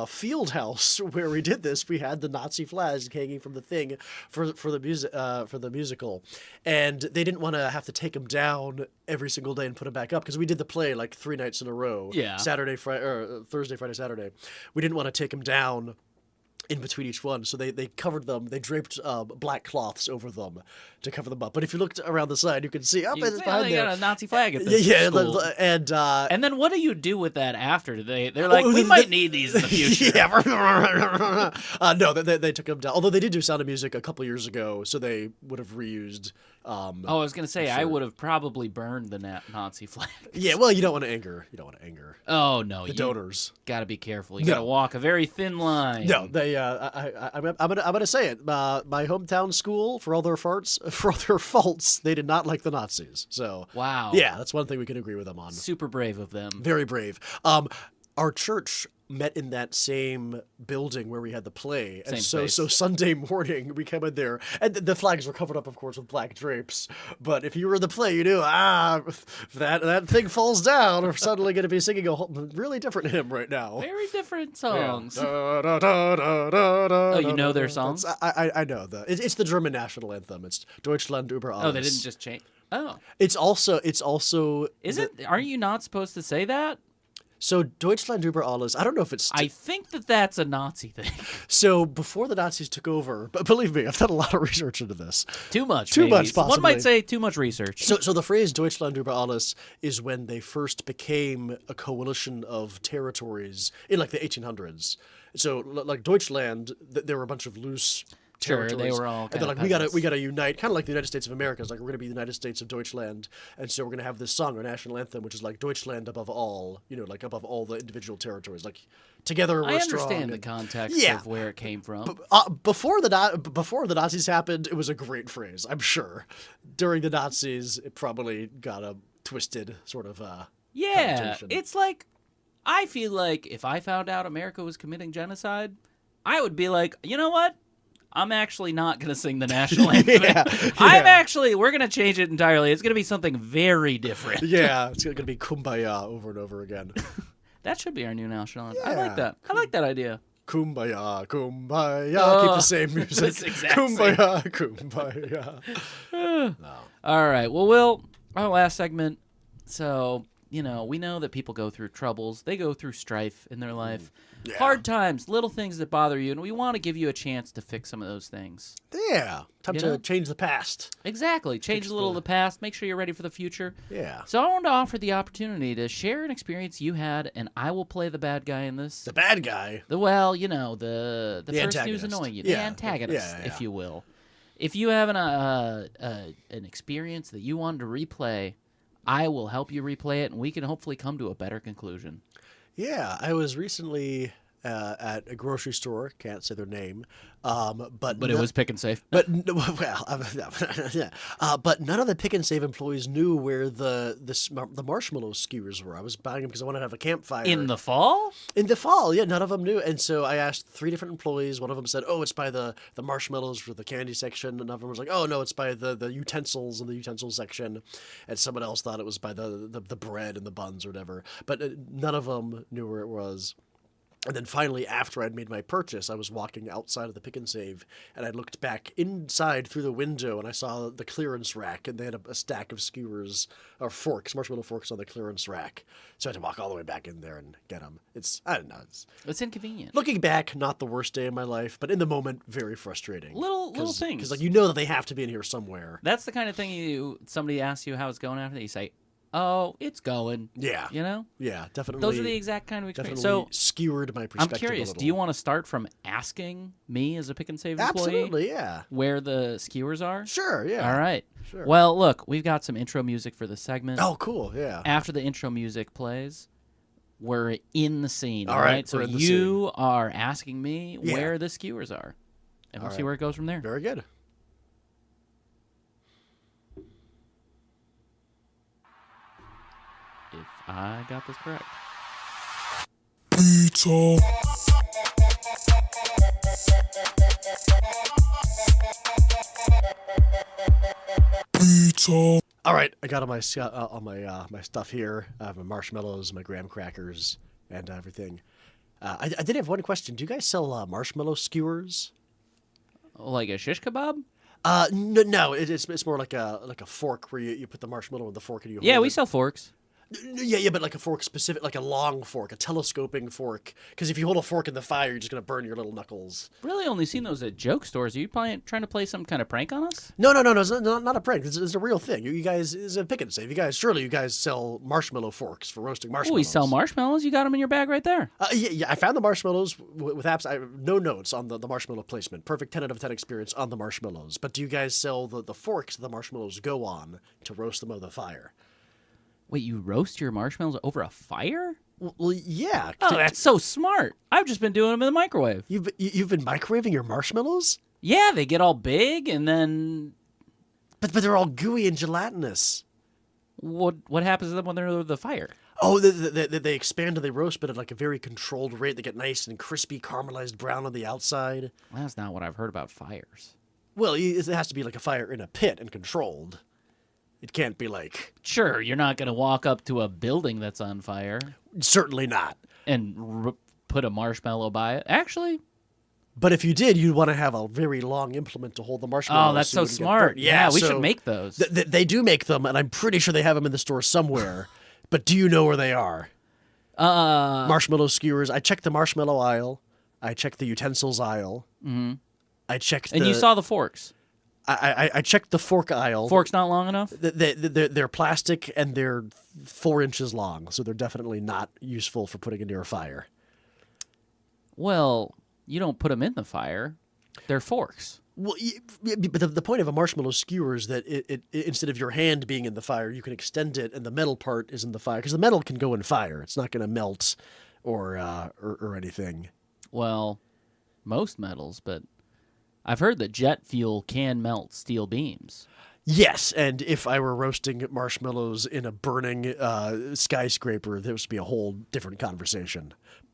field house where we did this, we had the Nazi flags hanging from the thing for the musical, and they didn't want to have to take them down every single day and put them back up, because we did the play like 3 nights in a row.
Yeah.
Thursday, Friday, Saturday. We didn't want to take them down in between each one, so they covered them. They draped black cloths over them to cover them up. But if you looked around the side, you could see it's behind
they
there.
got a Nazi flag at this school.
And
then what do you do with that after? They're like, we might need these in the future.
No, they took them down. Although they did do Sound of Music a couple years ago, so they would have reused.
I was gonna say I would have probably burned the Nazi flag.
Yeah, well, you don't want to anger.
Oh no,
the donors.
Got to be careful. You got to walk a very thin line.
No, they. I'm gonna say it. My hometown school, for all their faults, they did not like the Nazis. So
wow.
Yeah, that's one thing we can agree with them on.
Super brave of them.
Very brave. our church met in that same building where we had the play, and
Same
so
space.
Sunday morning we came in there, and the flags were covered up, of course, with black drapes. But if you were in the play, you knew if that thing falls down, we're suddenly going to be singing a really different hymn right now.
Very different songs.
Oh,
you know their songs?
I know it's the German national anthem. It's Deutschland über alles.
Oh, they didn't just change. Oh,
It's also.
is it? Aren't you not supposed to say that?
So Deutschland über alles. I don't know if it's.
I think that's a Nazi thing.
So before the Nazis took over, but believe me, I've done a lot of research into this.
Too much.
Too
maybe.
much, possibly.
One might say too much research.
So the phrase Deutschland über alles is when they first became a coalition of territories in like the 1800s. So like Deutschland, there were a bunch of loose
Sure,
territories.
they were all
and they're like, we gotta unite, kind of like the United States of America. It's like, we're gonna be the United States of Deutschland, and so we're gonna have this song, our national anthem, which is like Deutschland above all, like above all the individual territories. Like together we're strong.
I understand the context of where it came from.
Before the Nazis happened, it was a great phrase, I'm sure. During the Nazis, it probably got a twisted sort of connotation.
It's like, I feel like if I found out America was committing genocide, I would be like, you know what? I'm actually not going to sing the national anthem. We're going to change it entirely. It's going to be something very different.
Yeah, it's going to be Kumbaya over and over again.
That should be our new national anthem. I like that. I like that idea.
Kumbaya, kumbaya. Keep the same music. Kumbaya, kumbaya.
All right. Well, Will, our last segment. So, we know that people go through troubles. They go through strife in their life.
Yeah.
Hard times, little things that bother you, and we want to give you a chance to fix some of those things.
Yeah. Time to change the past.
Exactly. Change a little of the past. Make sure you're ready for the future.
Yeah.
So I wanted to offer the opportunity to share an experience you had, and I will play the bad guy in this.
The bad guy?
The person who's annoying you. The antagonist, if you will. If you have an experience that you wanted to replay, I will help you replay it, and we can hopefully come to a better conclusion.
Yeah, I was recently at a grocery store. Can't say their name, but
it was Pick and Save.
But but none of the Pick and Save employees knew where the marshmallow skewers were. I was buying them because I wanted to have a campfire
In the fall.
In the fall, yeah, none of them knew, and so I asked 3 different employees. One of them said, "Oh, it's by the marshmallows for the candy section." Another one was like, "Oh no, it's by the utensils in the utensils section," and someone else thought it was by the bread and the buns or whatever. But none of them knew where it was. And then finally, after I'd made my purchase, I was walking outside of the Pick and Save, and I looked back inside through the window, and I saw the clearance rack, and they had a stack of skewers, or forks, marshmallow forks on the clearance rack. So I had to walk all the way back in there and get them. I don't know.
It's inconvenient.
Looking back, not the worst day of my life, but in the moment, very frustrating.
Little things.
Because you know that they have to be in here somewhere.
That's the kind of thing somebody asks you how it's going after that, you say, "Oh, it's going."
Yeah. Yeah, definitely.
Those are the exact kind of experience.
Definitely
So
skewered my perspective.
I'm curious,
a little.
do you want to start from asking me as a Pick and Save employee
Absolutely, yeah.
where the skewers are?
Sure, yeah.
All right.
Sure.
Well, look, we've got some intro music for the segment.
Oh, cool, yeah.
After the intro music plays, we're in the scene.
All right,
So
we're in the
you are asking me
Yeah.
where the skewers are. And we'll see where it goes from there.
Very good.
If I got this correct.
Pizza. Pizza.
All right, I got all my stuff here. I have my marshmallows, my graham crackers, and everything. I did have one question. Do you guys sell marshmallow skewers?
Like a shish kebab?
No. It's more like a fork where you put the marshmallow in the fork and you.
Yeah,
hold
we
it.
sell forks.
Yeah, but like a fork specific, like a long fork, a telescoping fork. Because if you hold a fork in the fire, you're just gonna burn your little knuckles.
Really only seen those at joke stores. Are you trying to play some kind of prank on us?
No. It's not a prank. It's a real thing. You guys, it's a Pick and Save. Surely you guys sell marshmallow forks for roasting marshmallows.
Oh, we sell marshmallows. You got them in your bag right there.
Yeah. I found the marshmallows with apps. I have no notes on the marshmallow placement. Perfect 10 out of 10 experience on the marshmallows. But do you guys sell the forks the marshmallows go on to roast them over the fire?
Wait, you roast your marshmallows over a fire?
Well, yeah.
Oh, that's so smart. I've just been doing them in the microwave.
You've been microwaving your marshmallows?
Yeah, they get all big and then...
But they're all gooey and gelatinous.
What happens to them when they're over the fire?
Oh, they expand and they roast, but at like a very controlled rate. They get nice and crispy, caramelized brown on the outside.
That's not what I've heard about fires.
Well, it has to be like a fire in a pit and controlled. It can't be like...
Sure, you're not going to walk up to a building that's on fire.
Certainly not.
And put a marshmallow by it. Actually...
But if you did, you'd want to have a very long implement to hold the marshmallows.
Oh, that's so smart. Yeah, we should make those.
They do make them, and I'm pretty sure they have them in the store somewhere. But do you know where they are? Marshmallow skewers. I checked the marshmallow aisle. I checked the utensils aisle.
Mm-hmm.
I checked
And you saw the forks.
I checked the fork aisle.
Fork's not long enough?
They're plastic, and they're 4 inches long, so they're definitely not useful for putting into a fire.
Well... You don't put them in the fire. They're forks.
Well, but the point of a marshmallow skewer is that it instead of your hand being in the fire, you can extend it, and the metal part is in the fire. Because the metal can go in fire. It's not going to melt or anything.
Well, most metals, but I've heard that jet fuel can melt steel beams.
Yes, and if I were roasting marshmallows in a burning skyscraper, this would be a whole different conversation.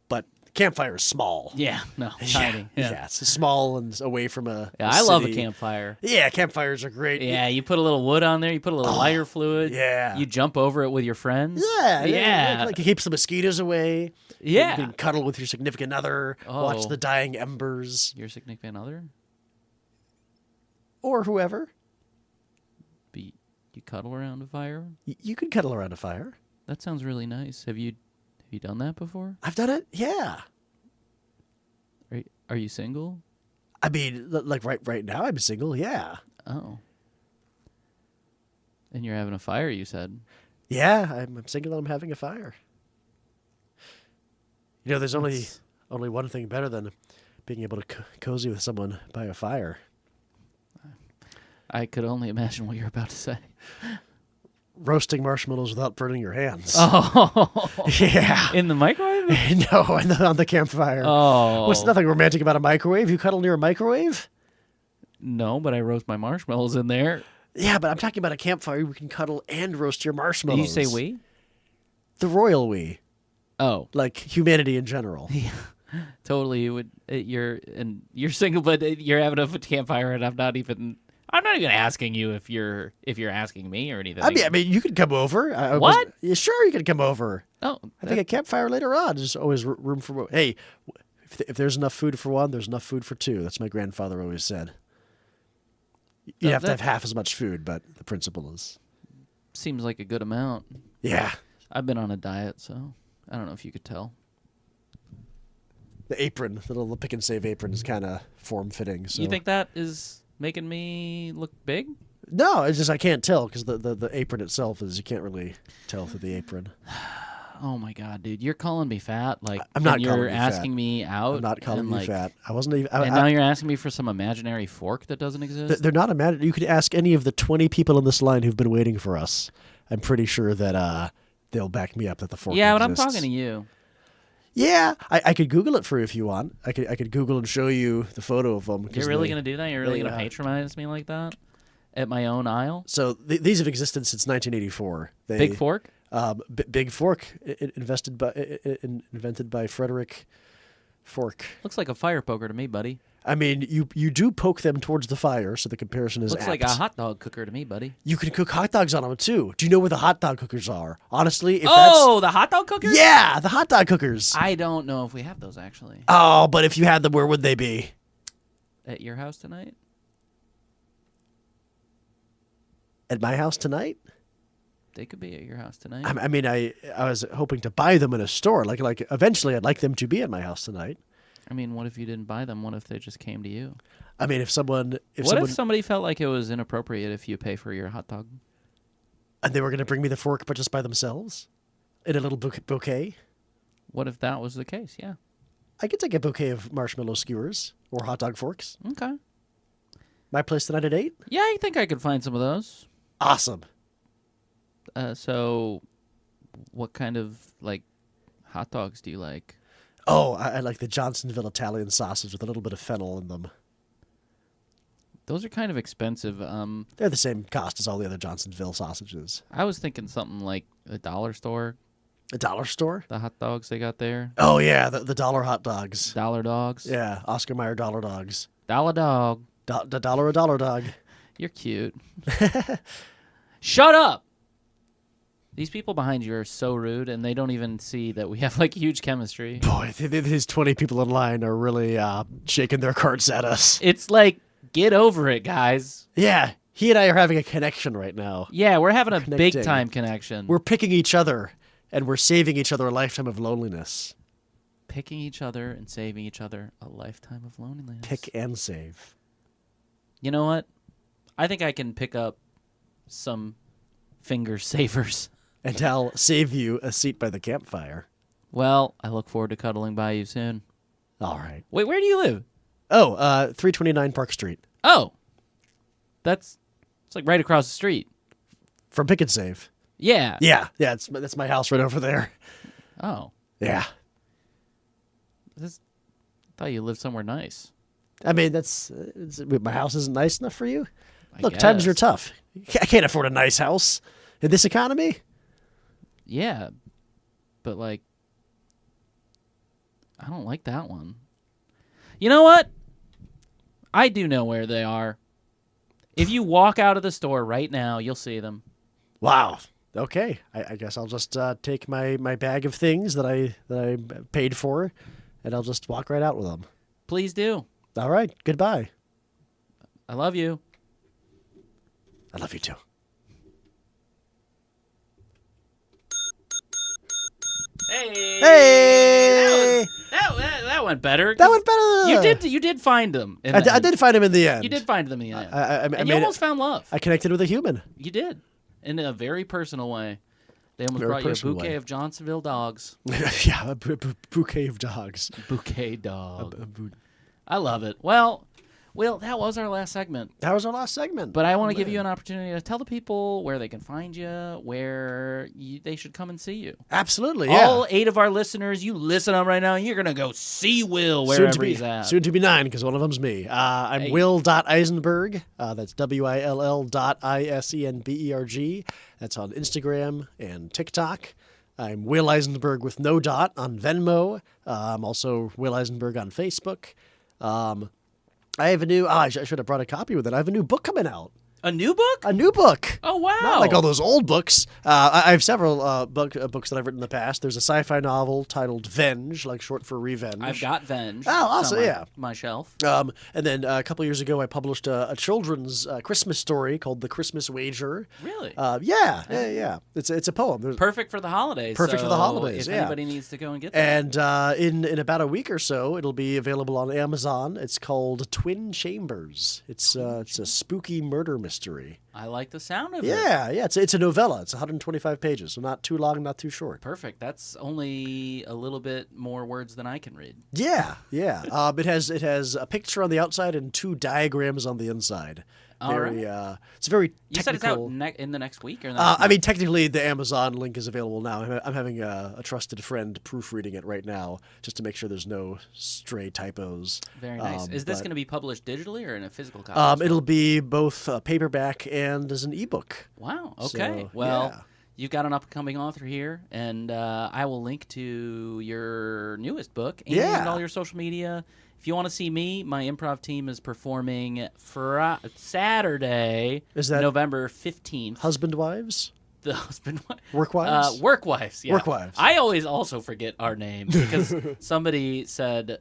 But campfire is small.
Yeah, no, tiny.
Yeah, it's small and away from a
I
city.
love a campfire.
Yeah, campfires are great.
Yeah, you put a little wood on there. You put a little lighter fluid.
Yeah.
You jump over it with your friends.
Yeah. Like it keeps the mosquitoes away.
Yeah.
You can cuddle with your significant other. Watch the dying embers.
Your significant other?
Or whoever.
You cuddle around a fire?
You can cuddle around a fire.
That sounds really nice. Have you done that before?
I've done it. Yeah.
Are you single?
I mean, like right now, I'm single. Yeah.
Oh. And you're having a fire, you said.
Yeah, I'm single and I'm having a fire. You know, there's only one thing better than being able to cozy with someone by a fire.
I could only imagine what you're about to say.
Roasting marshmallows without burning your hands.
Oh.
Yeah.
In the microwave?
No, on the campfire.
Oh.
What's nothing romantic about a microwave? You cuddle near a microwave?
No, but I roast my marshmallows in there.
Yeah, but I'm talking about a campfire. You can cuddle and roast your marshmallows.
Did you say we?
The royal we.
Oh.
Like humanity in general.
Yeah. Totally. You're single, but you're having a campfire, and I'm not even asking you if you're asking me or anything.
I mean, you could come over.
What?
Yeah, sure, you could come over.
Oh,
I think a campfire later on. There's always room for. Hey, if there's enough food for one, there's enough food for two. That's my grandfather always said. You have to have half as much food, but the principle is.
Seems like a good amount.
Yeah.
I've been on a diet, so I don't know if you could tell.
The apron, the little pick and save apron, is kind of form fitting. So.
You think that is making me look big?
No, it's just I can't tell because the apron itself is you can't really tell through the apron.
Oh my god, dude! You're calling me fat, like
I'm not.
You're asking me out.
I'm not calling you fat. I wasn't even.
And now you're asking me for some imaginary fork that doesn't exist.
They're not imaginary. You could ask any of the 20 people in this line who've been waiting for us. I'm pretty sure that they'll back me up that the fork.
Yeah,
exists.
but I'm talking to you.
Yeah, I could Google it for you if you want. I could Google and show you the photo of them.
You're really gonna do that? You're really gonna patronize me like that at my own aisle?
So these have existed since 1984.
Big fork.
Big Fork, invented by Frederick Fork.
Looks like a fire poker to me, buddy.
I mean, you do poke them towards the fire, so the comparison is
Looks
apt.
like a hot dog cooker to me, buddy.
You can cook hot dogs on them, too. Do you know where the hot dog cookers are? Honestly, if
the hot dog cookers?
Yeah, the hot dog cookers.
I don't know if we have those, actually.
Oh, but if you had them, where would they be?
At your house tonight?
At my house tonight?
They could be at your house tonight.
I mean, I was hoping to buy them in a store. Like eventually, I'd like them to be at my house tonight.
I mean, what if you didn't buy them? What if they just came to you?
I mean, if
somebody felt like it was inappropriate if you pay for your hot dog?
And they were going to bring me the fork, but just by themselves? In a little bouquet?
What if that was the case? Yeah.
I could take a bouquet of marshmallow skewers or hot dog forks.
Okay.
My place tonight at 8?
Yeah, I think I could find some of those.
Awesome.
So, what kind of, hot dogs do you like?
Oh, I like the Johnsonville Italian sausage with a little bit of fennel in them.
Those are kind of expensive.
They're the same cost as all the other Johnsonville sausages.
I was thinking something like a dollar store.
A dollar store?
The hot dogs they got there.
Oh, yeah, the dollar hot dogs.
Dollar dogs.
Yeah, Oscar Mayer dollar dogs.
Dollar dog.
The dollar a dollar dog.
You're cute. Shut up! These people behind you are so rude, and they don't even see that we have, like, huge chemistry.
Boy, these 20 people in line are really shaking their carts at us.
It's like, get over it, guys.
Yeah, he and I are having a connection right now.
Yeah, we're having a
Connecting.
big-time connection.
We're picking each other, and we're saving each other a lifetime of loneliness.
Picking each other and saving each other a lifetime of loneliness.
Pick and save.
You know what? I think I can pick up some finger savers.
And I'll save you a seat by the campfire.
Well, I look forward to cuddling by you soon.
All right.
Wait, where do you live?
Oh, 329 Park Street.
Oh. It's like right across the street.
From Pick and Save.
Yeah.
Yeah, that's my house right over there.
Oh.
Yeah.
I thought you lived somewhere nice.
I mean, my house isn't nice enough for you? Look,
guess.
times are tough. I can't afford a nice house in this economy.
Yeah. But, like, I don't like that one. You know what? I do know where they are. If you walk out of the store right now, you'll see them.
Wow. Okay. I guess I'll just take my bag of things that I paid for, and I'll just walk right out with them.
Please do.
All right. Goodbye.
I love you.
I love you too.
Hey.
Hey.
That went better.
That went better.
You did find them.
I did find him in the end.
You did find them in the end.
I
and you almost found love.
I connected with a human.
You did. In a very personal way. They almost
Very
brought you a
personal
bouquet
way.
of Johnsonville dogs.
Yeah, a bouquet of dogs.
Bouquet dog. I love it. Well, that was our last segment.
That was our last segment.
But I want to give you an opportunity to tell the people where they can find you, where they should come and see you.
Absolutely, yeah.
All 8 of our listeners, you listen up right now, and you're going to go see Will wherever he's at.
Soon to be 9, because one of them's me. I'm
Hey.
Will.Isenberg. That's WILL.ISENBERG. That's on Instagram and TikTok. I'm Will Eisenberg with no dot on Venmo. I'm also Will Eisenberg on Facebook. I have a new... I should have brought a copy with it. I have a new book coming out.
A new book?
A new book.
Oh, wow.
Not like all those old books. I have several books that I've written in the past. There's a sci-fi novel titled Venge, like short for revenge.
I've got Venge.
Oh, awesome,
on
yeah.
My shelf.
And then a couple years ago, I published a children's Christmas story called The Christmas Wager.
Really?
Yeah. It's a poem.
Perfect for the holidays.
Perfect for the holidays,
If
yeah.
anybody needs to go and get that.
And in about a week or so, it'll be available on Amazon. It's called Twin Chambers. It's a spooky murder mystery.
I like the sound of it.
Yeah. It's a novella. It's 125 pages, so not too long, not too short.
Perfect. That's only a little bit more words than I can read.
Yeah. It has a picture on the outside and 2 diagrams on the inside. It's very technical.
You said it's out in the next week? Or
I mean, technically, the Amazon link is available now. I'm having a trusted friend proofreading it right now just to make sure there's no stray typos.
Very nice. Is this going to be published digitally or in a physical copy?
It'll be both paperback and as an ebook.
Wow. Okay.
So,
You've got an upcoming author here, and I will link to your newest book and all your social media. If you want to see me, my improv team is performing Saturday,
Is that
November 15th.
Husband Wives?
The husband
Work Wives?
Work Wives, yeah.
Work Wives.
I always also forget our name because somebody said...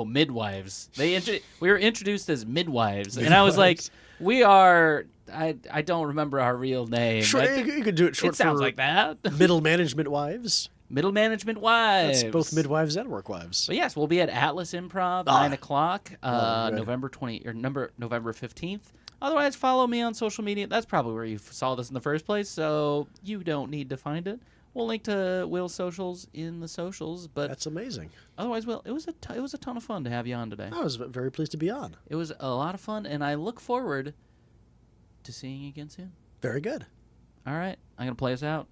midwives. We were introduced as midwives, and I was like, we are. I don't remember our real name.
You could do it short
It sounds
for
like that.
Middle Management Wives.
Middle management wives.
That's both midwives and work wives.
But yes, we'll be at Atlas Improv 9 o'clock,
good.
November 15th. Otherwise, follow me on social media. That's probably where you saw this in the first place, so you don't need to find it. We'll link to Will's socials in the socials, but
That's amazing.
Otherwise, Will, it was a ton of fun to have you on today.
I was very pleased to be on.
It was a lot of fun, and I look forward to seeing you again soon.
Very good.
All right, I'm gonna play us out.